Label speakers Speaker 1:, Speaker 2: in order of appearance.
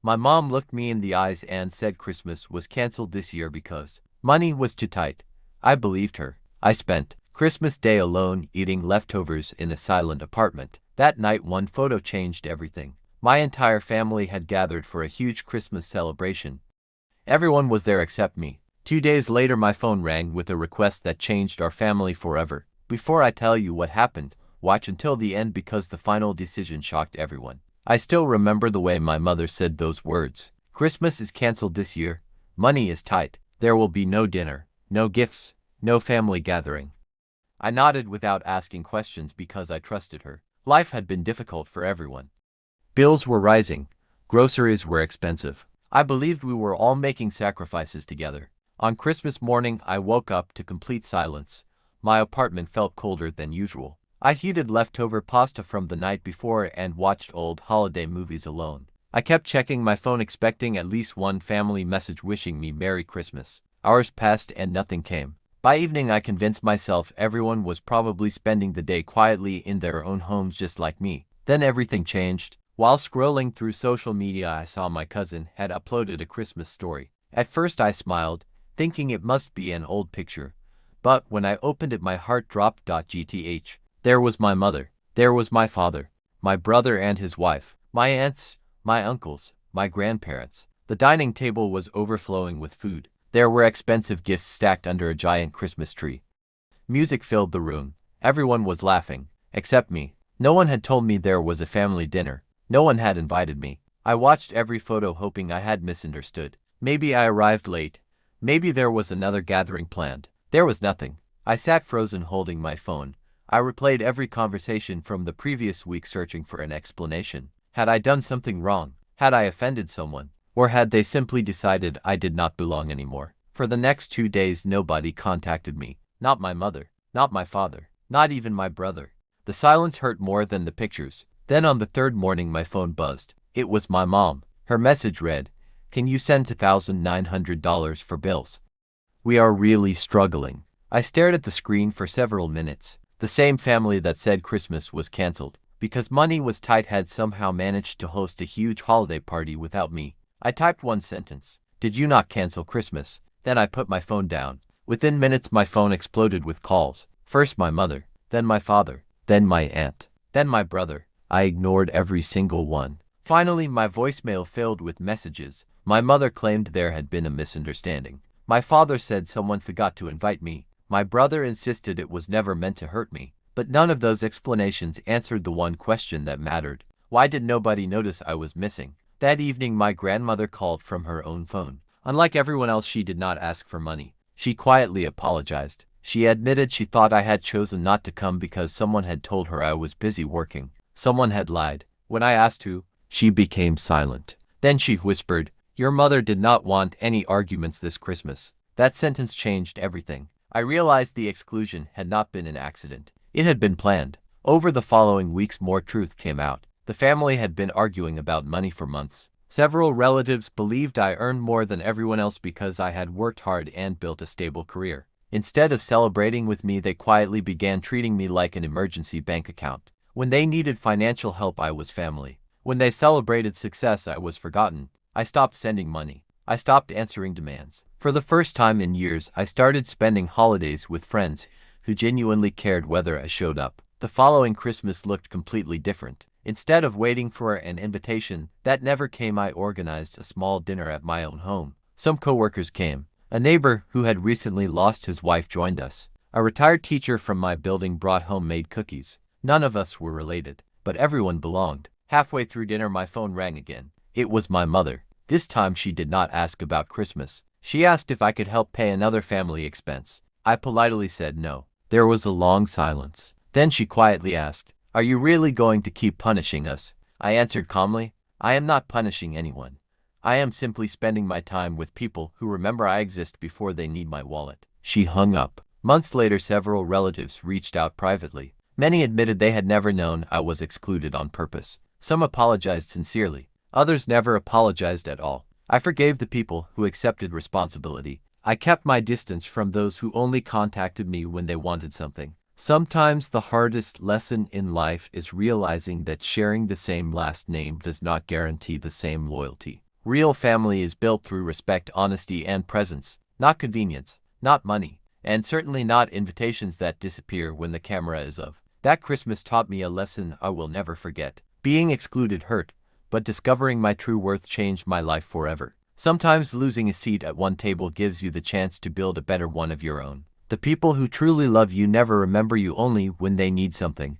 Speaker 1: My mom looked me in the eyes and said Christmas was canceled this year because money was too tight. I believed her. I spent Christmas Day alone eating leftovers in a silent apartment. That night one photo changed everything. My entire family had gathered for a huge Christmas celebration. Everyone was there except me. 2 days later my phone rang with a request that changed our family forever. Before I tell you what happened, watch until the end because the final decision shocked everyone. I still remember the way my mother said those words. Christmas is canceled this year. Money is tight. There will be no dinner, no gifts, no family gathering. I nodded without asking questions because I trusted her. Life had been difficult for everyone. Bills were rising. Groceries were expensive. I believed we were all making sacrifices together. On Christmas morning, I woke up to complete silence. My apartment felt colder than usual. I heated leftover pasta from the night before and watched old holiday movies alone. I kept checking my phone expecting at least one family message wishing me Merry Christmas. Hours passed and nothing came. By evening I convinced myself everyone was probably spending the day quietly in their own homes just like me. Then everything changed. While scrolling through social media I saw my cousin had uploaded a Christmas story. At first I smiled, thinking it must be an old picture. But when I opened it my heart dropped. Gth. There was my mother. There was my father, my brother and his wife, my aunts, my uncles, my grandparents. The dining table was overflowing with food. There were expensive gifts stacked under a giant Christmas tree. Music filled the room. Everyone was laughing, except me. No one had told me there was a family dinner. No one had invited me. I watched every photo hoping I had misunderstood. Maybe I arrived late. Maybe there was another gathering planned. There was nothing. I sat frozen holding my phone. I replayed every conversation from the previous week searching for an explanation. Had I done something wrong? Had I offended someone? Or had they simply decided I did not belong anymore? For the next 2 days nobody contacted me. Not my mother. Not my father. Not even my brother. The silence hurt more than the pictures. Then on the third morning my phone buzzed. It was my mom. Her message read, "Can you send $2,900 for bills? We are really struggling." I stared at the screen for several minutes. The same family that said Christmas was canceled because money was tight had somehow managed to host a huge holiday party without me. I typed one sentence. "Did you not cancel Christmas?" Then I put my phone down. Within minutes my phone exploded with calls. First my mother, then my father, then my aunt, then my brother. I ignored every single one. Finally my voicemail filled with messages. My mother claimed there had been a misunderstanding. My father said someone forgot to invite me. My brother insisted it was never meant to hurt me. But none of those explanations answered the one question that mattered. Why did nobody notice I was missing? That evening my grandmother called from her own phone. Unlike everyone else, she did not ask for money. She quietly apologized. She admitted she thought I had chosen not to come because someone had told her I was busy working. Someone had lied. When I asked who, she became silent. Then she whispered, "Your mother did not want any arguments this Christmas." That sentence changed everything. I realized the exclusion had not been an accident. It had been planned. Over the following weeks more truth came out. The family had been arguing about money for months. Several relatives believed I earned more than everyone else because I had worked hard and built a stable career. Instead of celebrating with me, they quietly began treating me like an emergency bank account. When they needed financial help, I was family. When they celebrated success, I was forgotten. I stopped sending money. I stopped answering demands. For the first time in years, I started spending holidays with friends who genuinely cared whether I showed up. The following Christmas looked completely different. Instead of waiting for an invitation that never came, I organized a small dinner at my own home. Some coworkers came. A neighbor who had recently lost his wife joined us. A retired teacher from my building brought homemade cookies. None of us were related, but everyone belonged. Halfway through dinner my phone rang again. It was my mother. This time she did not ask about Christmas. She asked if I could help pay another family expense. I politely said no. There was a long silence. Then she quietly asked, "Are you really going to keep punishing us?" I answered calmly, "I am not punishing anyone. I am simply spending my time with people who remember I exist before they need my wallet." She hung up. Months later several relatives reached out privately. Many admitted they had never known I was excluded on purpose. Some apologized sincerely. Others never apologized at all. I forgave the people who accepted responsibility. I kept my distance from those who only contacted me when they wanted something. Sometimes the hardest lesson in life is realizing that sharing the same last name does not guarantee the same loyalty. Real family is built through respect, honesty, and presence, not convenience, not money, and certainly not invitations that disappear when the camera is off. That Christmas taught me a lesson I will never forget. Being excluded hurt, but discovering my true worth changed my life forever. Sometimes losing a seat at one table gives you the chance to build a better one of your own. The people who truly love you never remember you only when they need something.